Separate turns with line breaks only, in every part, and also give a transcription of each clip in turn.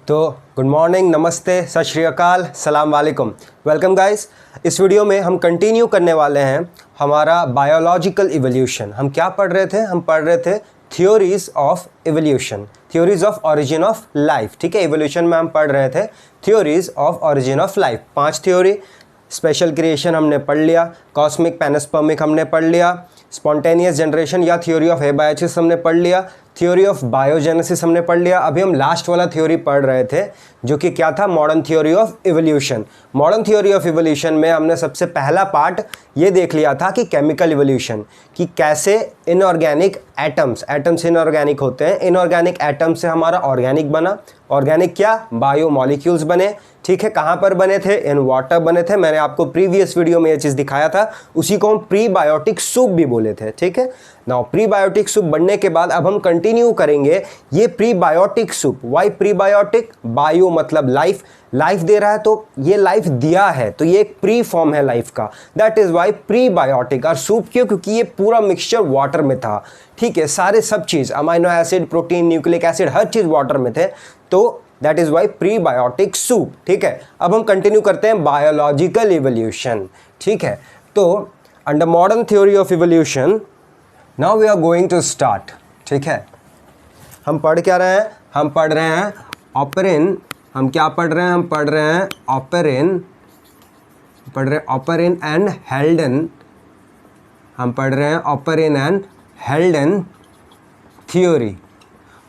तो good morning, नमस्ते, सत श्री अकाल, सलाम वालेकुम, वेलकम गाइस। इस वीडियो में हम कंटिन्यू करने वाले हैं हमारा बायोलॉजिकल इवोल्यूशन। हम क्या पढ़ रहे थे? हम पढ़ रहे थे theories of evolution, theories of origin of life. ठीक है, इवोल्यूशन में हम पढ़ रहे थे theories of origin of life. 5 theory, special creation हमने पढ़ लिया, कॉस्मिक पैनोस्पर्मिक हमने पढ़ लिया, स्पॉन्टेनियस जनरेशन या थ्योरी ऑफ एबायोसिस हमने पढ़ लिया, थ्योरी ऑफ बायोजेनेसिस हमने पढ़ लिया। अभी हम लास्ट वाला थ्योरी पढ़ रहे थे जो कि क्या था? Modern theory of evolution. Modern theory of evolution में हमने सबसे पहला पार्ट ये देख लिया था कि केमिकल इवोल्यूशन, कि कैसे इनऑर्गेनिक एटम्स इनऑर्गेनिक होते हैं, इनऑर्गेनिक एटम से हमारा ऑर्गेनिक बना। ऑर्गेनिक क्या? बायो मॉलिक्यूल्स बने। ठीक है, कहाँ पर बने थे? इन वाटर बने थे। मैंने आपको प्रीवियस वीडियो में ये चीज़ दिखाया था, उसी को हम प्रीबायोटिक सूप भी बोले थे। ठीक है, नाउ प्रीबायोटिक सूप बनने के बाद अब हम कंटिन्यू करेंगे ये prebiotic soup. Why prebiotic? Bio मतलब लाइफ, लाइफ दे रहा है तो ये लाइफ दिया है, तो ये एक प्री फॉर्म है लाइफ का, दैट इज वाई प्रीबायोटिक। और सूप क्यों? क्योंकि ये पूरा मिक्सचर वाटर में था। ठीक है, सारे सब चीज़, amino acid, protein, nucleic acid, हर चीज़ वाटर में थे, तो that is why prebiotic soup. ठीक है, अब हम कंटिन्यू करते हैं बायोलॉजिकल इवोल्यूशन। ठीक है, तो under modern theory of evolution now we are going to start. ठीक है, हम पढ़ क्या रहे हैं? हम पढ़ रहे हैं ऑपरिन। हम क्या पढ़ रहे हैं? हम पढ़ रहे हैं ऑपरिन एंड हेल्डन। हम पढ़ रहे हैं Oparin and Haldane theory.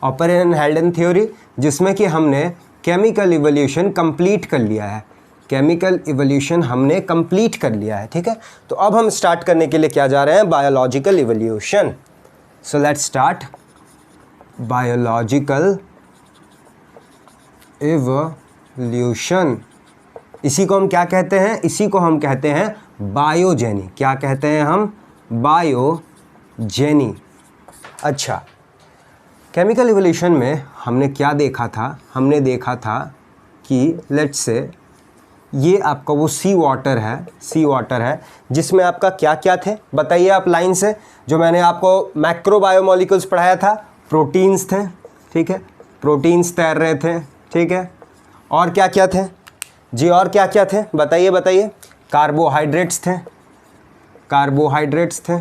Oparin and Haldane theory जिसमें कि हमने केमिकल इवोल्यूशन कंप्लीट कर लिया है। केमिकल इवोल्यूशन हमने कंप्लीट कर लिया है। ठीक है, तो अब हम स्टार्ट करने के लिए क्या जा रहे हैं? Biological evolution. So let's start biological evolution. इसी को हम क्या कहते हैं? इसी को हम कहते हैं बायोजेनी। क्या कहते हैं हम? बायोजेनी। अच्छा, केमिकल इवोल्यूशन में हमने क्या देखा था? हमने देखा था कि लेट्स से ये आपका वो सी वाटर है जिसमें आपका क्या क्या थे? बताइए आप लाइन से। जो मैंने आपको मैक्रो बायोमोलिक्यूल्स पढ़ाया था, प्रोटीन्स थे। ठीक है, प्रोटीन्स तैर रहे थे। ठीक है, और क्या क्या थे जी? और क्या क्या थे? बताइए। कार्बोहाइड्रेट्स थे।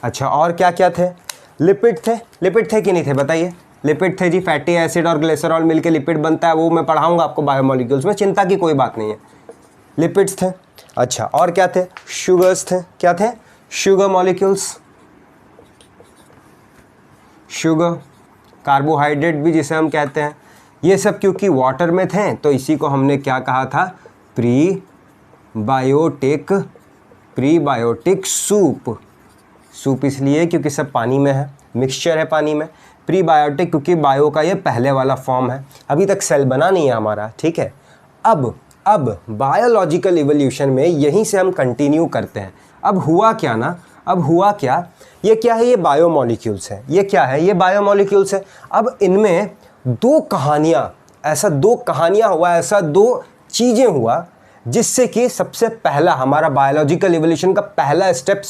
अच्छा, और क्या क्या थे? लिपिड थे कि नहीं थे? बताइए। लिपिड थे जी, फैटी एसिड और ग्लिसरॉल मिलके लिपिड बनता है, वो मैं पढ़ाऊंगा आपको बायोमोलिक्यूल्स में, चिंता की कोई बात नहीं है। लिपिड्स थे। अच्छा, और क्या थे? शुगर्स थे। क्या थे? शुगर मॉलिक्यूल्स, शुगर, कार्बोहाइड्रेट भी जिसे हम कहते हैं। ये सब क्योंकि वाटर में थे तो इसी को हमने क्या कहा था? प्रीबायोटिक सूप इसलिए क्योंकि सब पानी में है, मिक्सचर है पानी में। प्रीबायोटिक क्योंकि बायो का ये पहले वाला फॉर्म है, अभी तक सेल बना नहीं है हमारा। ठीक है, अब बायोलॉजिकल इवोल्यूशन में यहीं से हम कंटिन्यू करते हैं। अब हुआ क्या ना? ये क्या है? ये बायोमोलिक्यूल्स है। ये क्या है? ये बायोमोलिक्यूल्स है। अब इनमें दो कहानियाँ हुआ, ऐसा दो चीज़ें हुआ जिससे कि सबसे पहला हमारा बायोलॉजिकल इवोल्यूशन का पहला स्टेप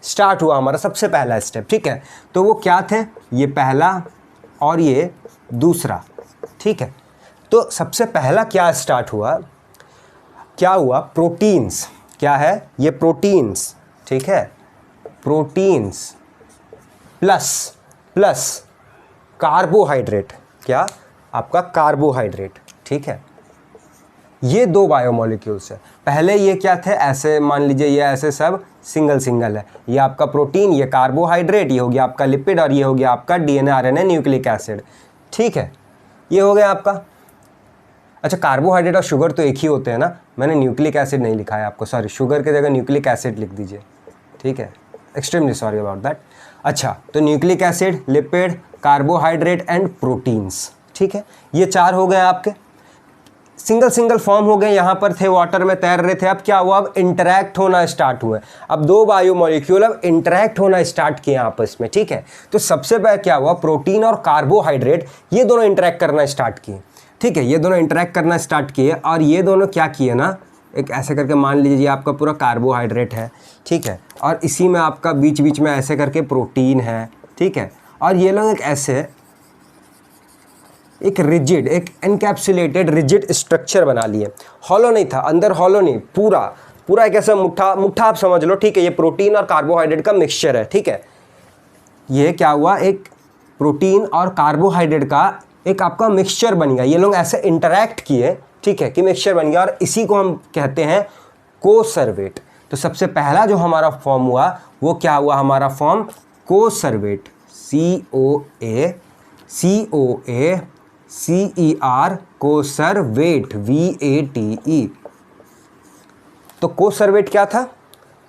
स्टार्ट हुआ हमारा सबसे पहला स्टेप। ठीक है, तो वो क्या थे? ये पहला और ये दूसरा। ठीक है, तो सबसे पहला क्या स्टार्ट हुआ? क्या हुआ? प्रोटीन्स। क्या है ये? प्रोटीन्स। ठीक है, प्रोटीन्स प्लस कार्बोहाइड्रेट। क्या? आपका कार्बोहाइड्रेट। ठीक है, ये दो बायोमोलिक्यूल्स है। पहले ये क्या थे? ऐसे मान लीजिए, ये ऐसे सब सिंगल है। ये आपका प्रोटीन, ये कार्बोहाइड्रेट, ये हो गया आपका लिपिड, और ये हो गया आपका डीएनए आरएनए न्यूक्लिक एसिड। ठीक है, ये हो गया आपका। अच्छा, कार्बोहाइड्रेट और शुगर तो एक ही होते हैं ना, मैंने न्यूक्लिक एसिड नहीं लिखा है आपको, सॉरी, शुगर की जगह न्यूक्लिक एसिड लिख दीजिए। ठीक है, एक्सट्रीमली सॉरी अबाउट दैट। अच्छा, तो nucleic acid, lipid, carbohydrate and proteins. ठीक है, ये 4 हो गए आपके, सिंगल फॉर्म हो गए। यहाँ पर थे, वाटर में तैर रहे थे। अब क्या हुआ? अब इंटरैक्ट होना स्टार्ट हुए। अब दो बायोमोलिक्यूल अब इंटरैक्ट होना स्टार्ट किए आपस में। ठीक है, तो सबसे पहले क्या हुआ? प्रोटीन और कार्बोहाइड्रेट ये दोनों इंटरैक्ट करना स्टार्ट किए। ठीक है, ये दोनों इंटरैक्ट करना स्टार्ट किए और ये दोनों क्या किए ना, एक ऐसे करके मान लीजिए आपका पूरा कार्बोहाइड्रेट है। ठीक है, और इसी में आपका बीच बीच में ऐसे करके प्रोटीन है। ठीक है, और ये लोग एक ऐसे एक रिजिड, एक एनकैप्सुलेटेड रिजिड स्ट्रक्चर बना लिए। हॉलो नहीं था, अंदर हॉलो नहीं, पूरा पूरा एक ऐसा मुट्ठा मुट्ठा आप समझ लो, ठीक है। ये प्रोटीन और कार्बोहाइड्रेट का मिक्सचर है, ठीक है। ये क्या हुआ, एक प्रोटीन और कार्बोहाइड्रेट का एक आपका मिक्सचर बन गया। ये लोग ऐसे इंटरैक्ट किए, ठीक है, कि मिक्सचर बन गया, और इसी को हम कहते हैं कोसर्वेट। तो सबसे पहला जो हमारा फॉर्म हुआ वो क्या हुआ, हमारा फॉर्म कोसर्वेट, COACER, कोसर्वेट, VATE। तो कोसर्वेट क्या था,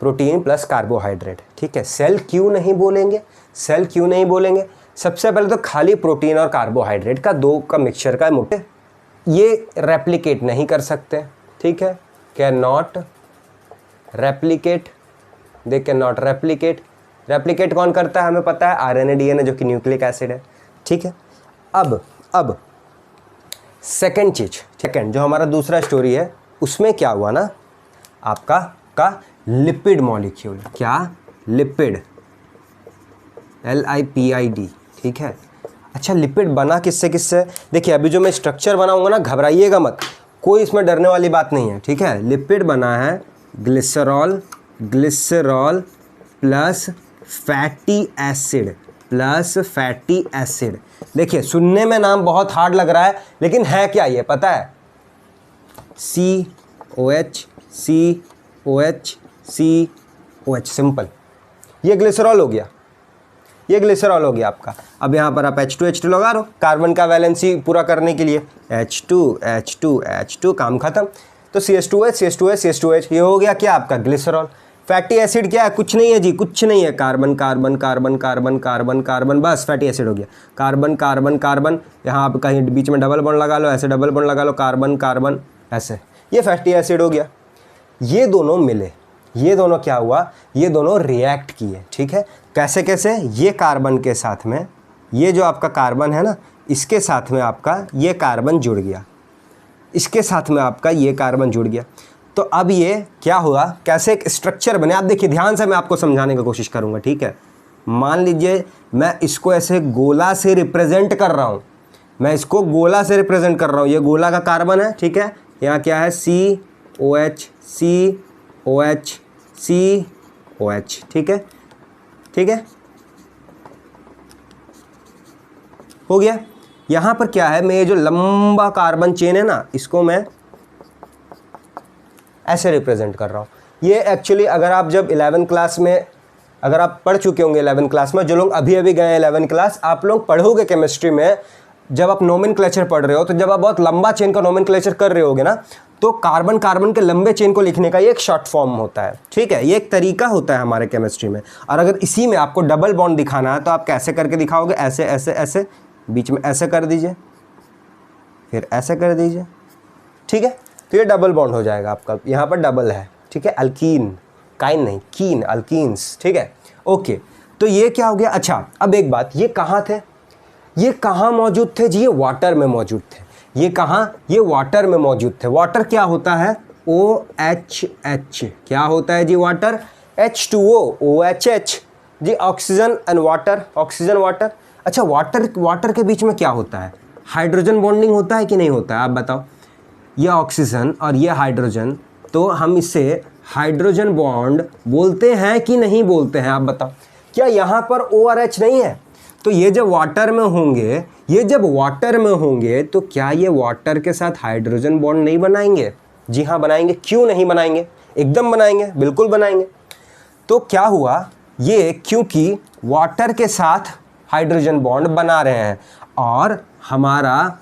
प्रोटीन प्लस कार्बोहाइड्रेट, ठीक है। सेल क्यों नहीं बोलेंगे, सेल क्यों नहीं बोलेंगे, सबसे पहले तो खाली प्रोटीन और कार्बोहाइड्रेट का दो का मिक्सचर का मोटे, ये रेप्लिकेट नहीं कर सकते, ठीक है। Can not replicate, they can not replicate. Replicate कौन करता है हमें पता है, RNA DNA जो कि न्यूक्लिक एसिड है, ठीक है। अब सेकंड चीज, सेकंड जो हमारा दूसरा स्टोरी है, उसमें क्या हुआ ना, आपका का लिपिड मॉलिक्यूल, क्या, लिपिड, LIPID, ठीक है। अच्छा, लिपिड बना किससे किससे, देखिए अभी जो मैं स्ट्रक्चर बनाऊंगा ना, घबराइएगा मत, कोई इसमें डरने वाली बात नहीं है, ठीक है। लिपिड बना है glycerol, glycerol plus fatty acid, plus fatty acid. देखिए सुनने में नाम बहुत हार्ड लग रहा है, लेकिन है क्या ये पता है, COH, COH, COH, सिंपल। ये ग्लिसरॉल हो गया, ये ग्लिसरॉल हो गया आपका। अब यहाँ पर आप H2H2 लगा लो कार्बन का वैलेंसी पूरा करने के लिए, H2 H2 H2, काम खत्म। तो CH2H CH2H CH2H, ये हो गया क्या आपका ग्लिसरॉल। फैटी एसिड क्या है, कुछ नहीं है जी, कुछ नहीं है, carbon carbon carbon carbon carbon carbon, बस फैटी एसिड हो गया। कार्बन कार्बन कार्बन, यहाँ आप कहीं बीच में डबल बॉन्ड लगा लो, ऐसे डबल बॉन्ड लगा लो, कार्बन कार्बन ऐसे, ये फैटी एसिड हो गया। ये दोनों मिले, ये दोनों क्या हुआ, ये दोनों रिएक्ट किए, ठीक है। कैसे कैसे, ये कार्बन के साथ में, ये जो आपका कार्बन है ना, इसके साथ में आपका ये कार्बन जुड़ गया, इसके साथ में आपका ये कार्बन जुड़ गया। तो अब ये क्या हुआ, कैसे एक स्ट्रक्चर बने, आप देखिए ध्यान से, मैं आपको समझाने की कोशिश करूंगा, ठीक है। मान लीजिए मैं इसको ऐसे गोला से रिप्रेजेंट कर रहा हूं, मैं इसको गोला से रिप्रेजेंट कर रहा हूं, ये गोला का कार्बन है, ठीक है। यहाँ क्या है, COH COH COH, ठीक है, ठीक है, हो गया। यहाँ पर क्या है, मैं ये जो लंबा कार्बन चेन है ना, इसको मैं ऐसे रिप्रेजेंट कर रहा हूँ। ये एक्चुअली अगर आप जब 11th क्लास में, अगर आप पढ़ चुके होंगे 11th क्लास में, जो लोग अभी अभी गए हैं 11th क्लास, आप लोग पढ़ोगे केमिस्ट्री में, जब आप नोमेनक्लेचर पढ़ रहे हो, तो जब आप बहुत लंबा चेन का नोमेनक्लेचर कर रहे होगे ना, तो कार्बन कार्बन के लंबे चेन को लिखने का ये एक शॉर्ट फॉर्म होता है, ठीक है। ये एक तरीका होता है हमारे केमिस्ट्री में। और अगर इसी में आपको डबल बॉन्ड दिखाना है, तो आप कैसे करके दिखाओगे, ऐसे ऐसे ऐसे, बीच में ऐसे कर दीजिए, फिर ऐसे कर दीजिए, ठीक है। तो ये डबल बॉन्ड हो जाएगा आपका, यहाँ पर डबल है, ठीक है। अल्कीन, काइन नहीं, कीन, अल्कीन्स, ठीक है, ओके। तो ये क्या हो गया। अच्छा, अब एक बात, ये कहाँ थे, ये कहाँ मौजूद थे जी, ये वाटर में मौजूद थे। ये कहाँ, ये वाटर में मौजूद थे। वाटर क्या होता है, OHH, क्या होता है जी वाटर, H2O, OHH जी, oxygen and water, oxygen water. अच्छा, वाटर के बीच में क्या होता है, हाइड्रोजन बॉन्डिंग होता है कि नहीं होता है, आप बताओ। ये ऑक्सीजन और ये हाइड्रोजन, तो हम इसे हाइड्रोजन बॉन्ड बोलते हैं कि नहीं बोलते हैं, आप बताओ। क्या यहाँ पर O और H नहीं है, तो ये जब वाटर में होंगे, ये जब वाटर में होंगे, तो क्या ये वाटर के साथ हाइड्रोजन बॉन्ड नहीं बनाएंगे, जी हाँ बनाएंगे। क्यों नहीं बनाएंगे, एकदम बनाएंगे, बिल्कुल बनाएंगे। तो क्या हुआ, ये क्योंकि वाटर के साथ हाइड्रोजन बॉन्ड बना रहे हैं, और हमारा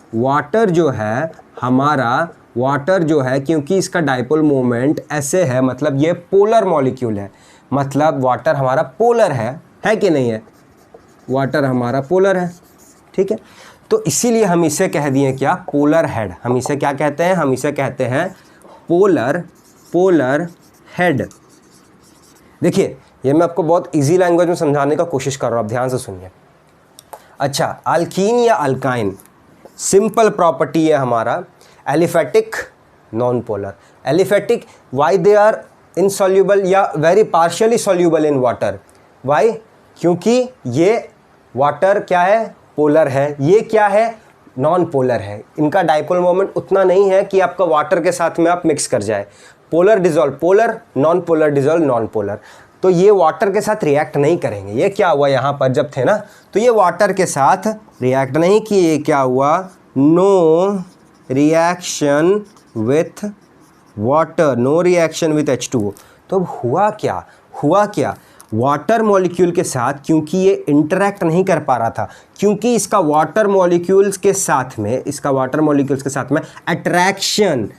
वाटर जो है क्योंकि इसका डाइपोल मोमेंट ऐसे है, मतलब ये पोलर मॉलिक्यूल है, मतलब वाटर हमारा पोलर है कि नहीं है, वाटर हमारा पोलर है, ठीक है। तो इसीलिए हम इसे कह दिए क्या, पोलर हेड। हम इसे क्या कहते हैं, हम इसे कहते हैं पोलर हेड। देखिए ये मैं आपको बहुत इजी लैंग्वेज में समझाने का कोशिश कर रहा हूँ, आप ध्यान से सुनिए। अच्छा, अल्कीन या अल्काइन, सिंपल प्रॉपर्टी है हमारा, aliphatic, non polar. Aliphatic, why they are insoluble या very partially soluble in water, why, क्योंकि ये वाटर क्या है, पोलर है। ये क्या है, नॉन पोलर है, इनका डाइपोल मोमेंट उतना नहीं है कि आपका वाटर के साथ में आप मिक्स कर जाए। Polar dissolve polar, non polar dissolve non polar. तो ये वाटर के साथ रिएक्ट नहीं करेंगे। ये क्या हुआ यहाँ पर जब थे ना, तो ये वाटर के साथ रिएक्ट नहीं किए। क्या हुआ? No reaction with water, no reaction with H2O। तो हुआ क्या? हुआ क्या? वाटर मॉलिक्यूल के साथ क्योंकि ये इंटरेक्ट नहीं कर पा रहा था, क्योंकि इसका वाटर मॉलिक्यूल्स के साथ में अट्रैक्शन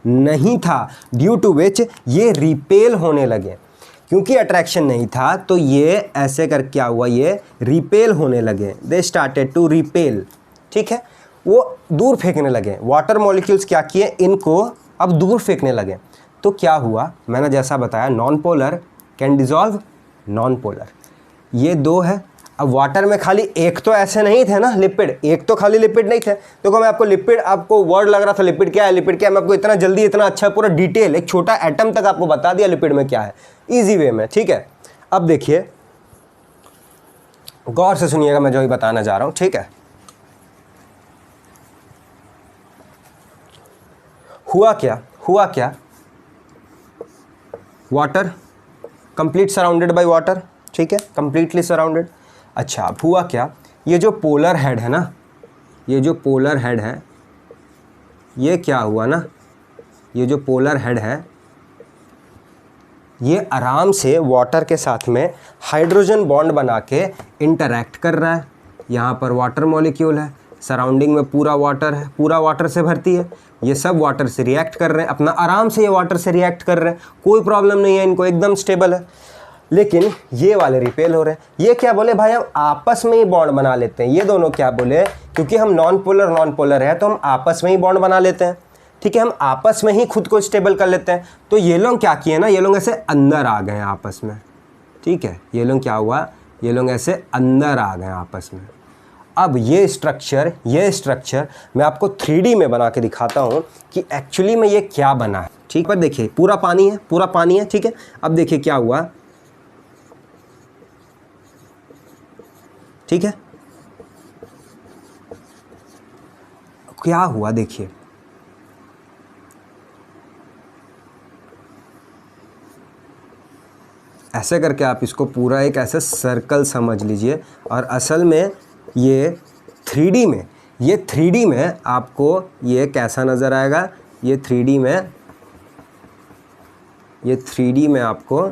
नहीं था, ड्यू टू विच ये रिपेल होने लगे। क्योंकि अट्रैक्शन नहीं था तो ये ऐसे कर क्या हुआ, ये रिपेल होने लगे। दे स्टार्टेड टू रिपेल, ठीक है, वो दूर फेंकने लगे। वाटर मॉलिक्यूल्स क्या किए, इनको अब दूर फेंकने लगे। तो क्या हुआ, मैंने जैसा बताया, non polar can dissolve non polar, ये दो है। अब वाटर में खाली एक तो ऐसे नहीं थे ना लिपिड, एक तो खाली लिपिड नहीं थे। देखो मैं आपको लिपिड, आपको वर्ड लग रहा था लिपिड क्या है, मैं आपको इतना जल्दी, इतना अच्छा पूरा डिटेल, एक छोटा एटम तक आपको बता दिया लिपिड में क्या है, इजी वे में, ठीक है। अब देखिए, गौर से सुनिएगा मैं जो भी बताना जा रहा हूं, ठीक है। हुआ क्या, water complete surrounded by water, ठीक है, कंप्लीटली सराउंडेड। अच्छा, अब हुआ क्या, ये जो पोलर हेड है ना, ये जो पोलर हेड है, ये क्या हुआ ना, ये जो पोलर हेड है ये आराम से वाटर के साथ में हाइड्रोजन बॉन्ड बना के इंटरैक्ट कर रहा है। यहाँ पर वाटर मॉलिक्यूल है, सराउंडिंग में पूरा वाटर है, पूरा वाटर से भरती है, ये सब वाटर से रिएक्ट कर रहे हैं, अपना आराम से ये वाटर से रिएक्ट कर रहे हैं, कोई प्रॉब्लम नहीं है इनको, एकदम स्टेबल है। लेकिन ये वाले रिपेल हो रहे हैं। ये क्या बोले भाई, हम आपस में ही बॉन्ड बना लेते हैं। ये दोनों क्या बोले, क्योंकि हम नॉन पोलर है तो हम आपस में ही बॉन्ड बना लेते हैं, ठीक है, हम आपस में ही खुद को स्टेबल कर लेते हैं। तो ये लोग क्या किए ना, ये लोग ऐसे अंदर आ गए आपस में, ठीक है, ये लोग क्या हुआ, ये लोग ऐसे अंदर आ गए आपस में। अब ये स्ट्रक्चर मैं आपको 3D में बना के दिखाता हूँ कि एक्चुअली में ये क्या बना है, ठीक है। देखिए पूरा पानी है, ठीक है। अब देखिए क्या हुआ, ठीक है, क्या हुआ देखिए, ऐसे करके आप इसको पूरा एक ऐसे सर्कल समझ लीजिए। और असल में ये 3D में आपको ये कैसा नज़र आएगा, ये 3D में आपको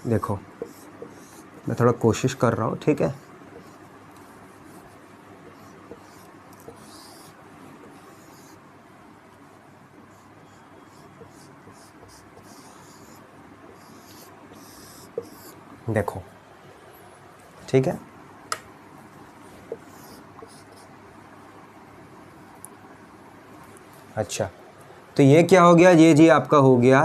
देखो, मैं थोड़ा कोशिश कर रहा हूँ, ठीक है। देखो, ठीक है, अच्छा, तो ये क्या हो गया, ये जी आपका हो गया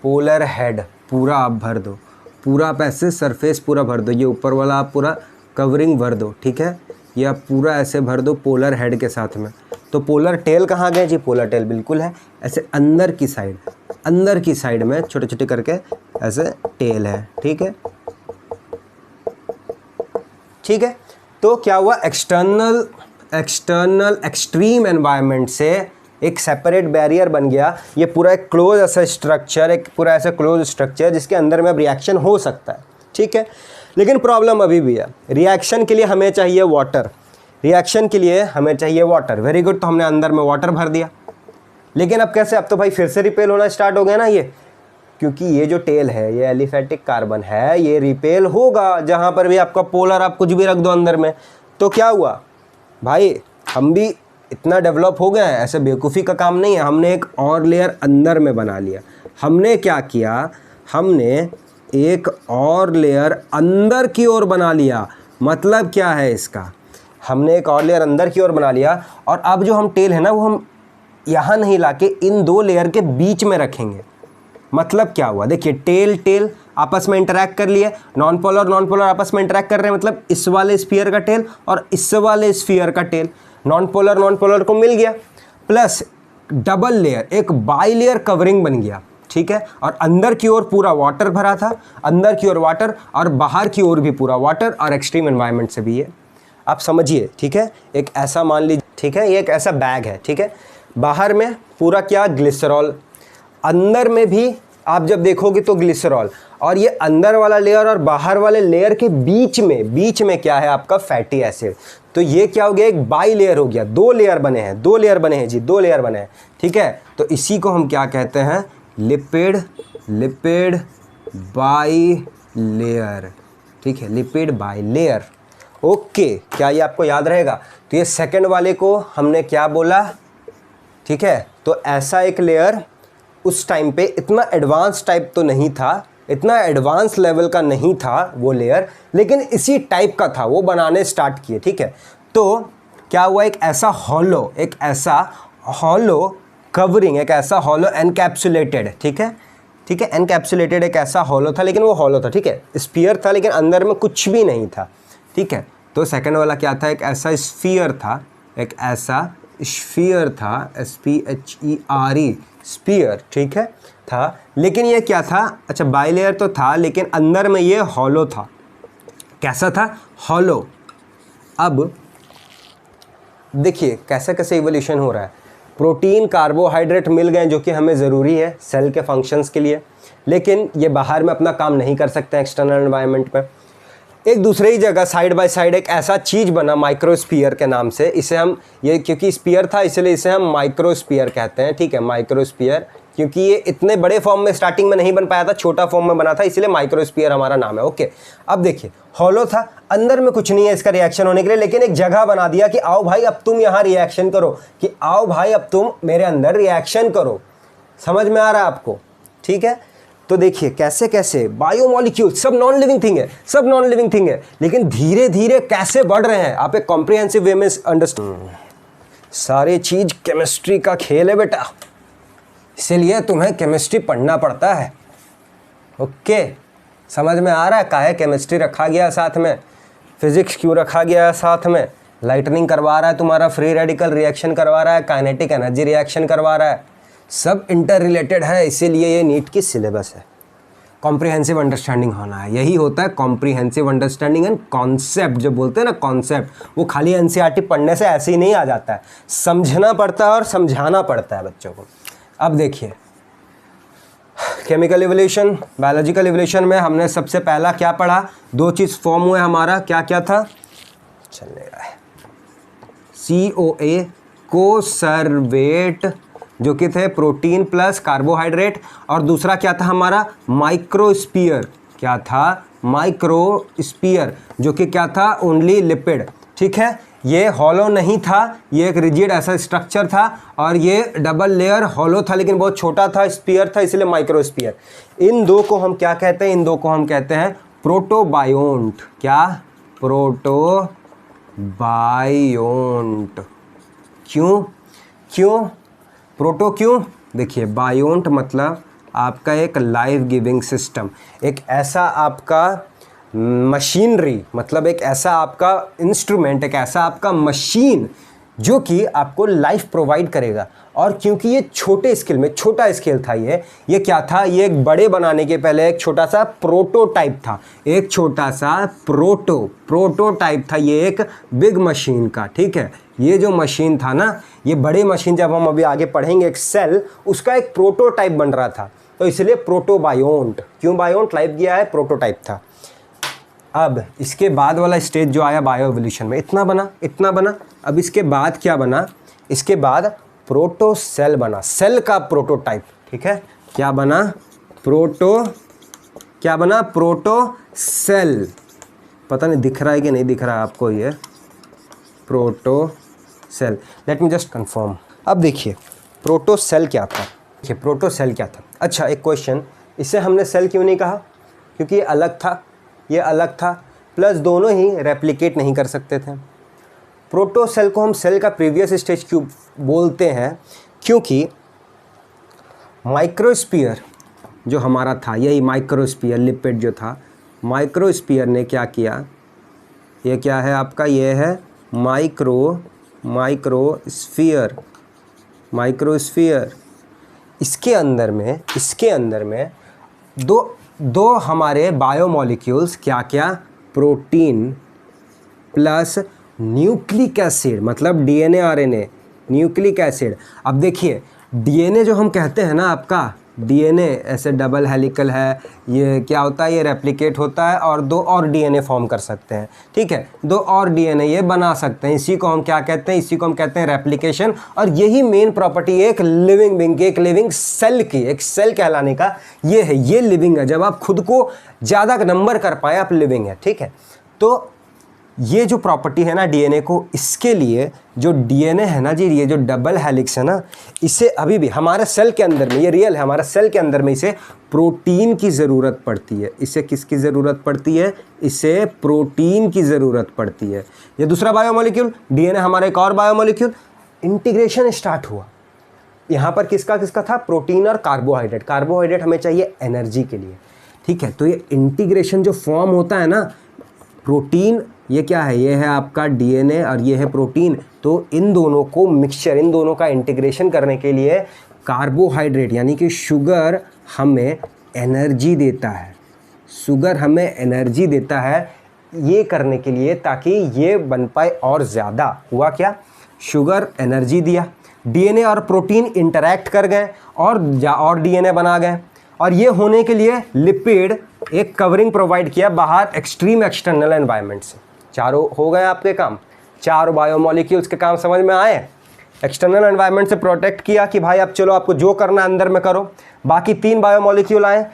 पोलर हेड। पूरा आप भर दो, पूरा आप ऐसे सरफेस पूरा भर दो, ये ऊपर वाला आप पूरा कवरिंग भर दो, ठीक है। ये आप पूरा ऐसे भर दो पोलर हेड के साथ में। तो पोलर टेल कहाँ गए जी, पोलर टेल बिल्कुल है ऐसे अंदर की साइड में छोटे छोटे करके ऐसे टेल है, ठीक है, ठीक है। तो क्या हुआ, एक्सट्रीम एनवायरनमेंट से एक सेपरेट बैरियर बन गया। ये पूरा एक क्लोज ऐसा स्ट्रक्चर, जिसके अंदर में अब रिएक्शन हो सकता है, ठीक है। लेकिन प्रॉब्लम अभी भी है, रिएक्शन के लिए हमें चाहिए वाटर, वेरी गुड। तो हमने अंदर में वाटर भर दिया, लेकिन अब कैसे, अब तो भाई फिर से रिपेल होना स्टार्ट हो गया ना ये, क्योंकि ये जो टेल है ये एलिफेटिक कार्बन है, ये रिपेल होगा जहाँ पर भी आपका पोलर, आप कुछ भी रख दो अंदर में। तो क्या हुआ भाई, हम भी इतना डेवलप हो गए हैं, ऐसे बेवकूफ़ी का काम नहीं है। हमने एक और लेयर अंदर में बना लिया। हमने क्या किया, हमने एक और लेयर अंदर की ओर बना लिया। मतलब क्या है इसका, हमने एक और लेयर अंदर की ओर बना लिया। और अब जो हम टेल है ना, वो हम यहाँ नहीं लाके इन दो लेयर के बीच में रखेंगे। मतलब क्या हुआ, देखिए टेल आपस में इंटरैक्ट कर लिए, नॉन पोलर आपस में इंटरैक्ट कर रहे हैं। मतलब इस वाले स्फीयर का टेल और इस वाले स्फीयर का टेल, नॉन पोलर को मिल गया, प्लस डबल लेयर, एक बाई लेयर कवरिंग बन गया, ठीक है। और अंदर की ओर पूरा वाटर भरा था, अंदर की ओर वाटर और बाहर की ओर भी पूरा वाटर और एक्सट्रीम एनवायरनमेंट से भी है। आप समझिए, ठीक है। एक ऐसा मान लीजिए, ठीक है, ये एक ऐसा बैग है, ठीक है। बाहर में पूरा क्या, ग्लिसरॉल, अंदर में भी आप जब देखोगे तो ग्लिसरॉल, और ये अंदर वाला लेयर और बाहर वाले लेयर के बीच में क्या है आपका, फैटी एसिड। तो ये क्या हो गया, एक बाई लेयर हो गया, दो लेयर बने हैं जी, दो लेयर बने हैं, ठीक है। तो इसी को हम क्या कहते हैं, लिपिड बाई लेयर, ठीक है, लिपिड बाई लेयर। ओके, क्या ये आपको याद रहेगा? तो ये सेकंड वाले को हमने क्या बोला, ठीक है। तो ऐसा एक लेयर उस टाइम पे इतना एडवांस टाइप तो नहीं था, इतना एडवांस लेवल का नहीं था वो लेयर, लेकिन इसी टाइप का था, वो बनाने स्टार्ट किए, ठीक है। तो क्या हुआ, एक ऐसा हॉलो कवरिंग, एक ऐसा हॉलो एनकैप्सुलेटेड, ठीक है, एनकैप्सुलेटेड एक ऐसा हॉलो था, लेकिन वो हॉलो था, ठीक है, स्फीयर था, लेकिन अंदर में कुछ भी नहीं था, ठीक है। तो सेकंड वाला क्या था, एक ऐसा स्फीयर था, SPHERE, स्फीयर, ठीक है, था। लेकिन ये क्या था, अच्छा बाई लेयर तो था, लेकिन अंदर में ये हॉलो था। कैसा था, हॉलो। अब देखिए कैसे कैसे इवोल्यूशन हो रहा है। प्रोटीन, कार्बोहाइड्रेट मिल गए जो कि हमें ज़रूरी है सेल के फंक्शंस के लिए, लेकिन ये बाहर में अपना काम नहीं कर सकते हैं एक्सटर्नल एनवायरनमेंट में। एक दूसरे ही जगह साइड बाय साइड एक ऐसा चीज़ बना माइक्रोस्फीयर के नाम से, इसे हम, ये क्योंकि स्फीयर था इसलिए इसे हम माइक्रोस्फीयर कहते हैं, ठीक है, माइक्रोस्फीयर, क्योंकि ये इतने बड़े फॉर्म में स्टार्टिंग में नहीं बन पाया था, छोटा फॉर्म में बना था, इसलिए माइक्रोस्फीयर हमारा नाम है। ओके, अब देखिए हॉलो था, अंदर में कुछ नहीं है इसका रिएक्शन होने के लिए, लेकिन एक जगह बना दिया कि आओ भाई अब तुम यहाँ रिएक्शन करो, कि आओ भाई अब तुम मेरे अंदर रिएक्शन करो। समझ में आ रहा है आपको, ठीक है। तो देखिए कैसे कैसे बायोमोलिक्यूल, सब नॉन लिविंग थिंग है, लेकिन धीरे धीरे कैसे बढ़ रहे हैं, आप एक कॉम्प्रिहेंसिव वे में अंडरस्टैंड। सारे चीज केमिस्ट्री का खेल है बेटा, इसीलिए तुम्हें केमिस्ट्री पढ़ना पड़ता है। ओके, समझ में आ रहा है काहे केमिस्ट्री रखा गया साथ में, फिजिक्स क्यों रखा गया है साथ में? लाइटनिंग करवा रहा है तुम्हारा, फ्री रेडिकल रिएक्शन करवा रहा है, काइनेटिक एनर्जी रिएक्शन करवा रहा है, सब इंटर रिलेटेड है, इसीलिए ये नीट की सिलेबस है। कॉम्प्रिहेंसिव अंडरस्टैंडिंग होना है, यही होता है कॉम्प्रिहेंसिव अंडरस्टैंडिंग एंड कॉन्सेप्ट। जो बोलते हैं ना कॉन्सेप्ट, वो खाली एनसीईआरटी पढ़ने से ऐसे ही नहीं आ जाता है, समझना पड़ता है और समझाना पड़ता है बच्चों को। अब देखिए केमिकल इवोल्यूशन, बायोलॉजिकल इवोल्यूशन में हमने सबसे पहला क्या पढ़ा, दो चीज़ फॉर्म हुए हमारा, क्या क्या था, चलने रहा है, COA कोसर्वेट, जो कि थे प्रोटीन प्लस कार्बोहाइड्रेट, और दूसरा क्या था हमारा, माइक्रोस्फीयर, क्या था, माइक्रोस्फीयर, जो कि क्या था, ओनली लिपिड, ठीक है। ये हॉलो नहीं था, ये एक रिजिड ऐसा स्ट्रक्चर था, और ये डबल लेयर हॉलो था लेकिन बहुत छोटा था, स्फीयर था, इसलिए माइक्रोस्फीयर। इन दो को हम क्या कहते हैं, इन दो को हम कहते हैं प्रोटोबायोन्ट। क्या, प्रोटोबायोन्ट। क्यों प्रोटो क्यों, देखिए बायोन्ट मतलब आपका एक लाइफ गिविंग सिस्टम, एक ऐसा आपका मशीनरी, मतलब एक ऐसा आपका इंस्ट्रूमेंट, एक ऐसा आपका मशीन जो कि आपको लाइफ प्रोवाइड करेगा। और क्योंकि ये छोटे स्केल में, छोटा स्केल था, ये क्या था, ये एक बड़े बनाने के पहले एक छोटा सा प्रोटोटाइप था, एक छोटा सा प्रोटोटाइप था ये एक बिग मशीन का, ठीक है। ये जो मशीन था ना, ये बड़े मशीन जब हम अभी आगे पढ़ेंगे, एक सेल, उसका एक प्रोटोटाइप बन रहा था, तो इसलिए प्रोटोबायोन्ट। क्यों बायोन्ट, लाइफ गया है, प्रोटोटाइप था। अब इसके बाद वाला स्टेज जो आया बायो एवोल्यूशन में, इतना बना। अब इसके बाद क्या बना, इसके बाद प्रोटोसेल बना, सेल का प्रोटोटाइप, ठीक है। क्या बना, प्रोटोसेल। पता नहीं दिख रहा है कि नहीं दिख रहा है आपको, ये प्रोटोसेल, लेट मी जस्ट कंफर्म। अब देखिए प्रोटोसेल क्या था, अच्छा एक क्वेश्चन, इसे हमने सेल क्यों नहीं कहा, क्योंकि ये अलग था, प्लस दोनों ही रेप्लिकेट नहीं कर सकते थे। प्रोटोसेल को हम सेल का प्रीवियस स्टेज क्यों बोलते हैं, क्योंकि माइक्रोस्फीयर जो हमारा था, यही माइक्रोस्फीयर लिपिड जो था, माइक्रोस्फीयर ने क्या किया, ये क्या है आपका, ये है माइक्रोस्फीयर, माइक्रोस्फीयर, इसके अंदर में दो हमारे बायोमोलिक्यूल्स, क्या क्या, प्रोटीन प्लस न्यूक्लिक एसिड, मतलब डीएनए आरएनए, न्यूक्लिक एसिड। अब देखिए डीएनए जो हम कहते हैं ना, आपका डीएनए ऐसे डबल हेलिकल है, ये क्या होता है, ये रेप्लिकेट होता है और दो और डीएनए फॉर्म कर सकते हैं, ठीक है, दो और डीएनए ये बना सकते हैं, इसी को हम क्या कहते हैं, इसी को हम कहते हैं रेप्लिकेशन। और यही मेन प्रॉपर्टी एक लिविंग बीइंग की, एक लिविंग सेल की, एक सेल कहलाने का ये है, ये लिविंग है। जब आप खुद को ज़्यादा नंबर कर पाए आप लिविंग है, ठीक है। तो ये जो प्रॉपर्टी है ना डीएनए को, इसके लिए जो डीएनए है ना जी, ये जो डबल हेलिक्स है ना, इसे अभी भी हमारे सेल के अंदर में, ये रियल है, हमारे सेल के अंदर में इसे प्रोटीन की ज़रूरत पड़ती है। इसे किसकी ज़रूरत पड़ती है, इसे प्रोटीन की ज़रूरत पड़ती है। ये दूसरा बायोमोलिक्यूल, डीएनए हमारा एक और बायोमोलिक्यूल, इंटीग्रेशन स्टार्ट हुआ। यहाँ पर किसका किसका था, प्रोटीन और कार्बोहाइड्रेट। कार्बोहाइड्रेट हमें चाहिए एनर्जी के लिए, ठीक है। तो ये इंटीग्रेशन जो फॉर्म होता है ना, प्रोटीन, ये क्या है, ये है आपका डीएनए और ये है प्रोटीन। तो इन दोनों को मिक्सचर, इन दोनों का इंटीग्रेशन करने के लिए कार्बोहाइड्रेट यानी कि शुगर हमें एनर्जी देता है, शुगर हमें एनर्जी देता है ये करने के लिए, ताकि ये बन पाए और ज़्यादा। हुआ क्या, शुगर एनर्जी दिया, डीएनए और प्रोटीन इंटरैक्ट कर गए और डीएनए बना गए। और ये होने के लिए लिपिड एक कवरिंग प्रोवाइड किया बाहर एक्सट्रीम एक्सटर्नल एनवायरनमेंट से। चारों हो गए आपके काम, चारों बायोमोलिक्यूल्स के काम समझ में आए। एक्सटर्नल एनवायरनमेंट से प्रोटेक्ट किया कि भाई अब चलो आपको जो करना अंदर में करो। बाकी 3 बायोमोलिक्यूल आए,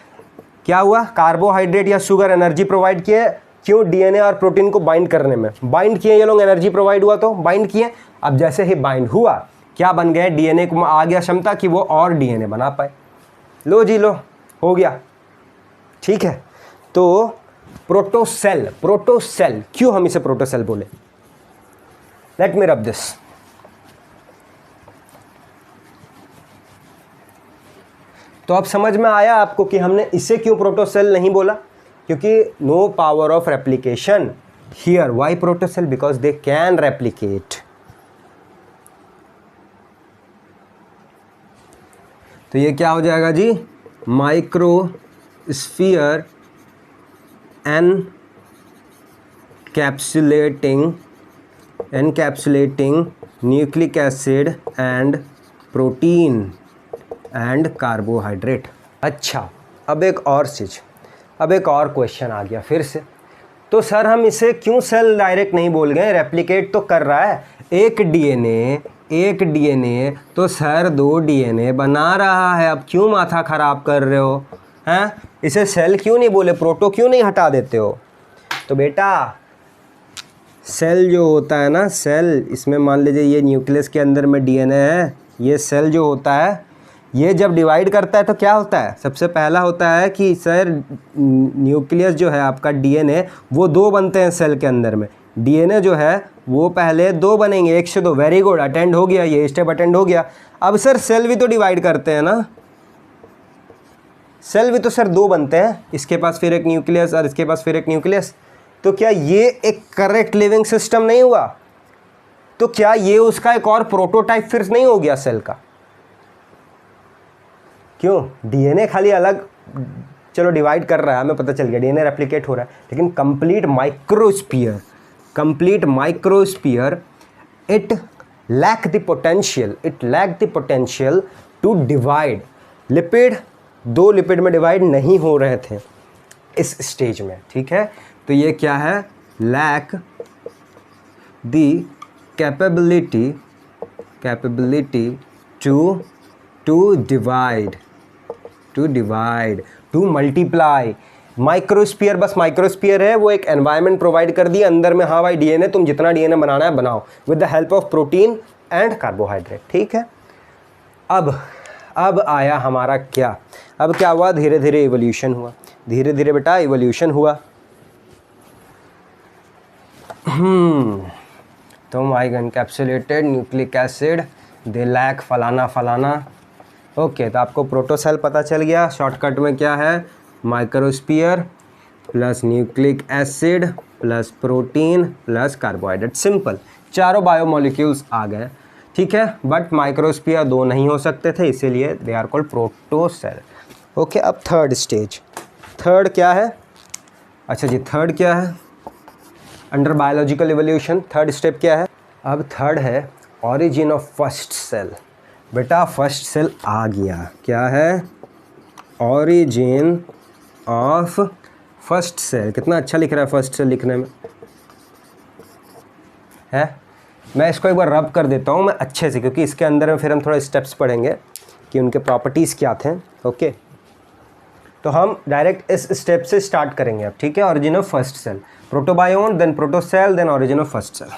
क्या हुआ, कार्बोहाइड्रेट या शुगर एनर्जी प्रोवाइड किए, क्यों, डीएनए और प्रोटीन को बाइंड करने में। बाइंड किए ये लोग, एनर्जी प्रोवाइड हुआ तो बाइंड किए। अब जैसे ही बाइंड हुआ क्या बन गए, डीएनए को आ गया क्षमता कि वो और डीएनए बना पाए। लो जी लो, हो गया, ठीक है। तो प्रोटोसेल, प्रोटोसेल क्यों हम इसे प्रोटोसेल बोले, लेट मी रब दिस। तो अब समझ में आया आपको कि हमने इसे क्यों प्रोटोसेल नहीं बोला, क्योंकि no power of replication here. Why protocell, because they can replicate. तो ये क्या हो जाएगा जी, microsphere encapsulating nucleic acid and protein and carbohydrate। अच्छा, अब एक और चीज़, अब एक और क्वेश्चन आ गया फिर से। तो सर हम इसे क्यों सेल डायरेक्ट नहीं बोल गए, रेप्लिकेट तो कर रहा है, एक डीएनए तो सर 2 डीएनए बना रहा है, अब क्यों माथा ख़राब कर रहे हो हैं, इसे सेल क्यों नहीं बोले, प्रोटो क्यों नहीं हटा देते हो। तो बेटा सेल जो होता है ना, सेल, इसमें मान लीजिए ये न्यूक्लियस के अंदर में डीएनए है, ये सेल जो होता है ये जब डिवाइड करता है तो क्या होता है, सबसे पहला होता है कि सर न्यूक्लियस जो है आपका डीएनए वो 2 बनते हैं सेल के अंदर में, डीएनए जो है वो पहले 2 बनेंगे, 1 से 2, वेरी गुड, अटेंड हो गया, ये स्टेप अटेंड हो गया। अब सर सेल भी तो डिवाइड करते हैं ना, सेल भी तो सर 2 बनते हैं, इसके पास फिर एक न्यूक्लियस और इसके पास फिर एक न्यूक्लियस। तो क्या ये एक करेक्ट लिविंग सिस्टम नहीं हुआ, तो क्या ये उसका एक और प्रोटोटाइप फिर नहीं हो गया सेल का। क्यों, डीएनए खाली अलग चलो डिवाइड कर रहा है, हमें पता चल गया डीएनए रेप्लिकेट हो रहा है, लेकिन complete microsphere it lack the potential to divide. Lipid 2 lipid में डिवाइड नहीं हो रहे थे इस स्टेज में, ठीक है। तो ये क्या है, lack the capability to divide, to multiply. Microsphere बस माइक्रोस्फीयर है, वो एक एनवायरनमेंट प्रोवाइड कर दिया अंदर में, हाँ भाई डीएनए तुम जितना डीएनए बनाना है बनाओ with the help of protein and carbohydrate, ठीक है। अब आया हमारा क्या, अब क्या हुआ, धीरे धीरे इवोल्यूशन हुआ, धीरे धीरे बेटा इवोल्यूशन हुआ। तो encapsulated nucleic acid they lack फलाना फलाना। ओके, तो आपको प्रोटोसेल पता चल गया, शॉर्टकट में क्या है, microsphere plus nucleic acid plus protein plus carbohydrate, simple, चारों बायोमोलिक्यूल्स आ गए। ठीक है, बट माइक्रोस्फीयर 2 नहीं हो सकते थे, इसीलिए they are called protocell. Okay, अब थर्ड स्टेज, थर्ड क्या है? अच्छा जी, थर्ड क्या है under biological evolution? Third step क्या है? अब थर्ड है ऑरिजिन ऑफ फर्स्ट सेल। बेटा फर्स्ट सेल आ गया, क्या है? Origin of first cell. कितना अच्छा लिख रहा है फर्स्ट सेल लिखने में, है? मैं इसको एक बार रब कर देता हूँ मैं अच्छे से, क्योंकि इसके अंदर में फिर हम थोड़ा स्टेप्स पढ़ेंगे कि उनके प्रॉपर्टीज़ क्या थे। ओके, तो हम डायरेक्ट इस स्टेप से स्टार्ट करेंगे अब, ठीक है? Origin of first cell, protobiont, then protocell, then origin of first cell.